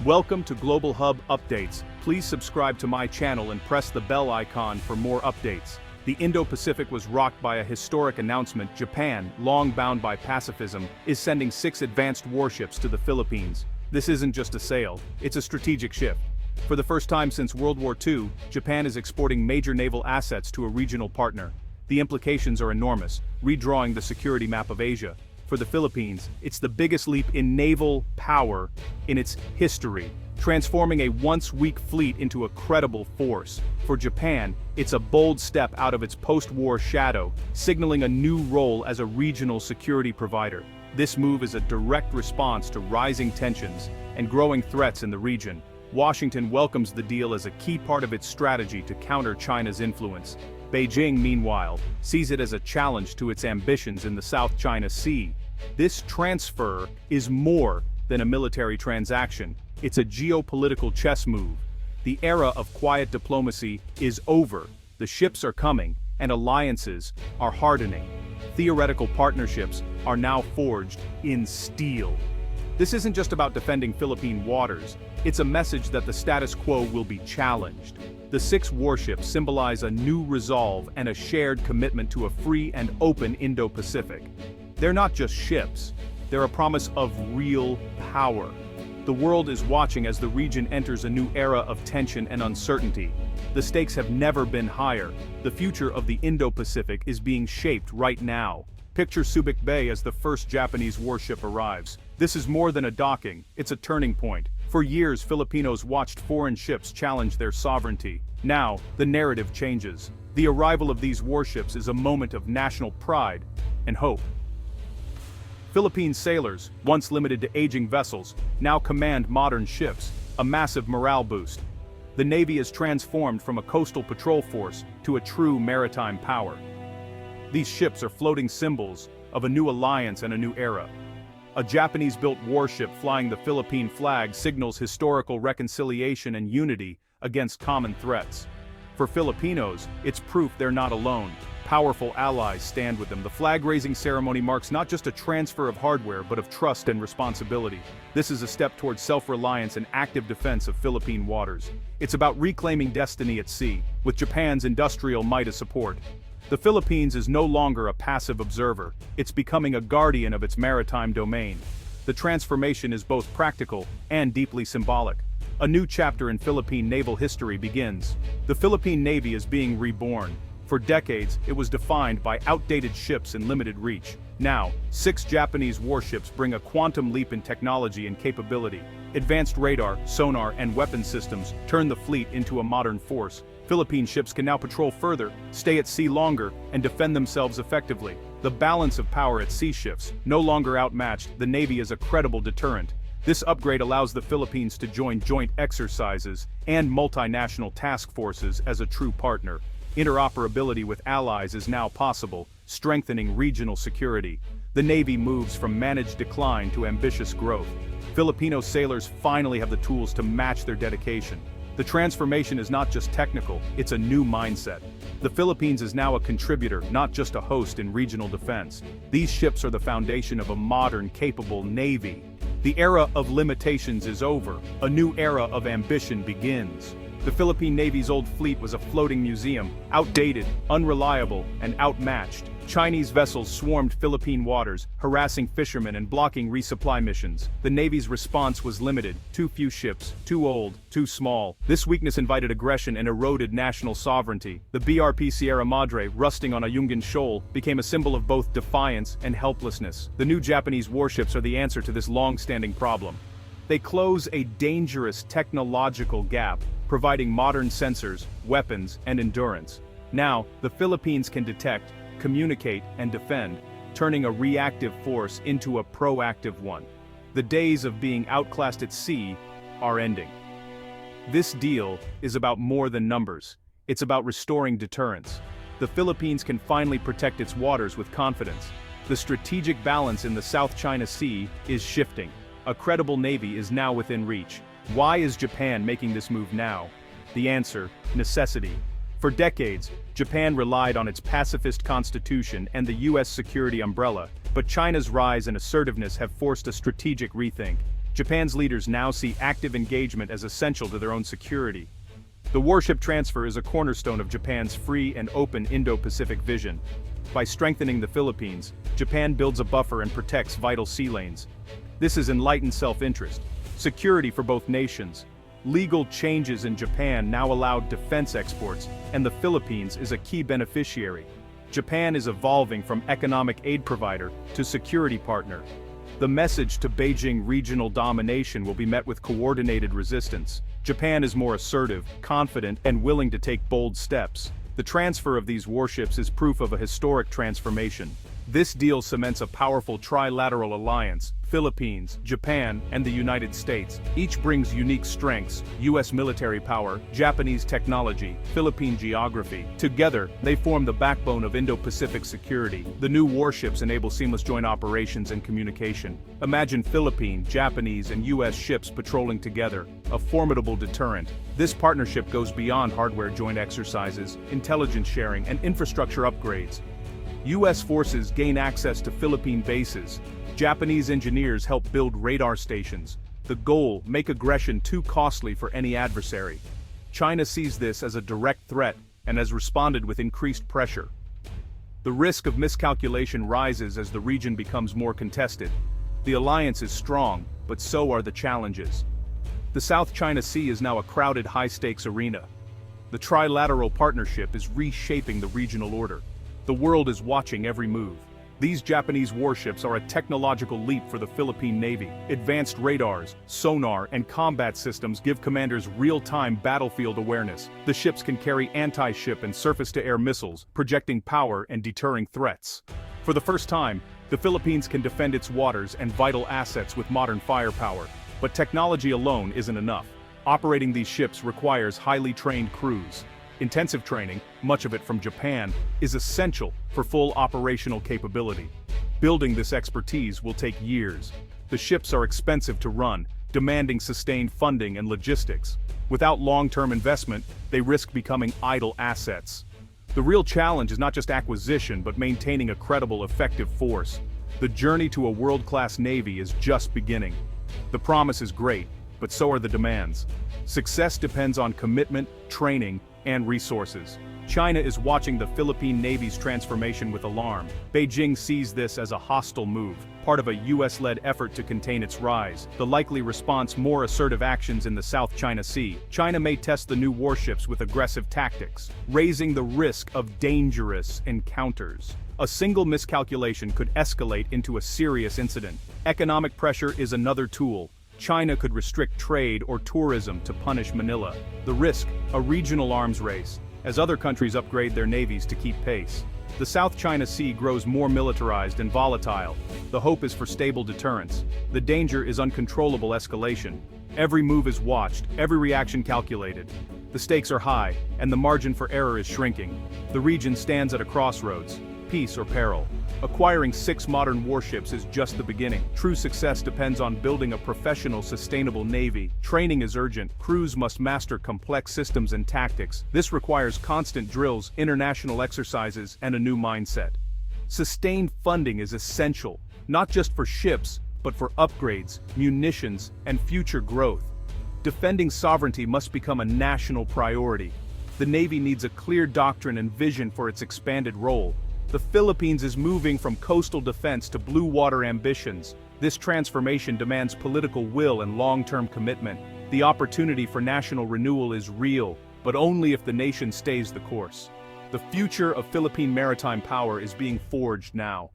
Welcome to Global Hub Updates. Please subscribe to my channel and press the bell icon for more updates. The Indo-Pacific was rocked by a historic announcement. Japan, long bound by pacifism, is sending 6 advanced warships to the Philippines. This isn't just a sale, it's a strategic shift. For the first time since World War II, Japan is exporting major naval assets to a regional partner. The implications are enormous, redrawing the security map of Asia. For the Philippines, it's the biggest leap in naval power in its history, transforming a once weak fleet into a credible force. For Japan, it's a bold step out of its post-war shadow, signaling a new role as a regional security provider. This move is a direct response to rising tensions and growing threats in the region. Washington welcomes the deal as a key part of its strategy to counter China's influence. Beijing, meanwhile, sees it as a challenge to its ambitions in the South China Sea. This transfer is more than a military transaction. It's a geopolitical chess move. The era of quiet diplomacy is over. The ships are coming, and alliances are hardening. Theoretical partnerships are now forged in steel. This isn't just about defending Philippine waters, it's a message that the status quo will be challenged. The 6 warships symbolize a new resolve and a shared commitment to a free and open Indo-Pacific. They're not just ships, they're a promise of real power. The world is watching as the region enters a new era of tension and uncertainty. The stakes have never been higher. The future of the Indo-Pacific is being shaped right now. Picture Subic Bay as the first Japanese warship arrives. This is more than a docking, it's a turning point. For years, Filipinos watched foreign ships challenge their sovereignty. Now, the narrative changes. The arrival of these warships is a moment of national pride and hope. Philippine sailors, once limited to aging vessels, now command modern ships, a massive morale boost. The Navy is transformed from a coastal patrol force to a true maritime power. These ships are floating symbols of a new alliance and a new era. A Japanese-built warship flying the Philippine flag signals historical reconciliation and unity against common threats. For Filipinos, it's proof they're not alone. Powerful allies stand with them. The flag-raising ceremony marks not just a transfer of hardware, but of trust and responsibility. This is a step towards self-reliance and active defense of Philippine waters. It's about reclaiming destiny at sea, with Japan's industrial might as support. The Philippines is no longer a passive observer, it's becoming a guardian of its maritime domain. The transformation is both practical and deeply symbolic. A new chapter in Philippine naval history begins. The Philippine Navy is being reborn. For decades, it was defined by outdated ships and limited reach. Now, 6 Japanese warships bring a quantum leap in technology and capability. Advanced radar, sonar, and weapon systems turn the fleet into a modern force. Philippine ships can now patrol further, stay at sea longer, and defend themselves effectively. The balance of power at sea shifts. No longer outmatched, the Navy is a credible deterrent. This upgrade allows the Philippines to join joint exercises and multinational task forces as a true partner. Interoperability with allies is now possible, strengthening regional security. The Navy moves from managed decline to ambitious growth. Filipino sailors finally have the tools to match their dedication. The transformation is not just technical, it's a new mindset. The Philippines is now a contributor, not just a host in regional defense. These ships are the foundation of a modern, capable Navy. The era of limitations is over. A new era of ambition begins. The Philippine Navy's old fleet was a floating museum, outdated, unreliable, and outmatched. Chinese vessels swarmed Philippine waters, harassing fishermen and blocking resupply missions. The Navy's response was limited: too few ships, too old, too small. This weakness invited aggression and eroded national sovereignty. The BRP Sierra Madre, rusting on Ayungin Shoal, became a symbol of both defiance and helplessness. The new Japanese warships are the answer to this long-standing problem. They close a dangerous technological gap, providing modern sensors, weapons, and endurance. Now, the Philippines can detect, communicate, and defend, turning a reactive force into a proactive one. The days of being outclassed at sea are ending. This deal is about more than numbers. It's about restoring deterrence. The Philippines can finally protect its waters with confidence. The strategic balance in the South China Sea is shifting. A credible navy is now within reach. Why is Japan making this move now? The answer: necessity. For decades, Japan relied on its pacifist constitution and the US security umbrella, but China's rise and assertiveness have forced a strategic rethink. Japan's leaders now see active engagement as essential to their own security. The warship transfer is a cornerstone of Japan's free and open Indo-Pacific vision. By strengthening the Philippines, Japan builds a buffer and protects vital sea lanes. This is enlightened self-interest, security for both nations. Legal changes in Japan now allow defense exports, and the Philippines is a key beneficiary. Japan is evolving from economic aid provider to security partner. The message to Beijing regional domination will be met with coordinated resistance. Japan is more assertive, confident, and willing to take bold steps. The transfer of these warships is proof of a historic transformation. This deal cements a powerful trilateral alliance: Philippines, Japan, and the United States. Each brings unique strengths: US military power, Japanese technology, Philippine geography. Together, they form the backbone of Indo-Pacific security. The new warships enable seamless joint operations and communication. Imagine Philippine, Japanese, and US ships patrolling together, a formidable deterrent. This partnership goes beyond hardware joint exercises, intelligence sharing, and infrastructure upgrades. US forces gain access to Philippine bases. Japanese engineers help build radar stations. The goal: make aggression too costly for any adversary. China sees this as a direct threat and has responded with increased pressure. The risk of miscalculation rises as the region becomes more contested. The alliance is strong, but so are the challenges. The South China Sea is now a crowded high-stakes arena. The trilateral partnership is reshaping the regional order. The world is watching every move. These Japanese warships are a technological leap for the Philippine Navy. Advanced radars, sonar, and combat systems give commanders real-time battlefield awareness. The ships can carry anti-ship and surface-to-air missiles, projecting power and deterring threats. For the first time, the Philippines can defend its waters and vital assets with modern firepower. But technology alone isn't enough. Operating these ships requires highly trained crews. Intensive training, much of it from Japan, is essential for full operational capability. Building this expertise will take years. The ships are expensive to run, demanding sustained funding and logistics. Without long-term investment, they risk becoming idle assets. The real challenge is not just acquisition, but maintaining a credible, effective force. The journey to a world-class Navy is just beginning. The promise is great, but so are the demands. Success depends on commitment, training, and resources. China is watching the Philippine Navy's transformation with alarm. Beijing sees this as a hostile move, part of a US-led effort to contain its rise. The likely response: more assertive actions in the South China Sea. China may test the new warships with aggressive tactics, raising the risk of dangerous encounters. A single miscalculation could escalate into a serious incident. Economic pressure is another tool. China could restrict trade or tourism to punish Manila. The risk: a regional arms race, as other countries upgrade their navies to keep pace. The South China Sea grows more militarized and volatile. The hope is for stable deterrence. The danger is uncontrollable escalation. Every move is watched, every reaction calculated. The stakes are high, and the margin for error is shrinking. The region stands at a crossroads: peace or peril. Acquiring 6 modern warships is just the beginning. True success depends on building a professional, sustainable navy. Training is urgent. Crews must master complex systems and tactics. This requires constant drills, international exercises, and a new mindset. Sustained funding is essential, not just for ships, but for upgrades, munitions, and future growth. Defending sovereignty must become a national priority. The Navy needs a clear doctrine and vision for its expanded role. The Philippines is moving from coastal defense to blue water ambitions. This transformation demands political will and long-term commitment. The opportunity for national renewal is real, but only if the nation stays the course. The future of Philippine maritime power is being forged now.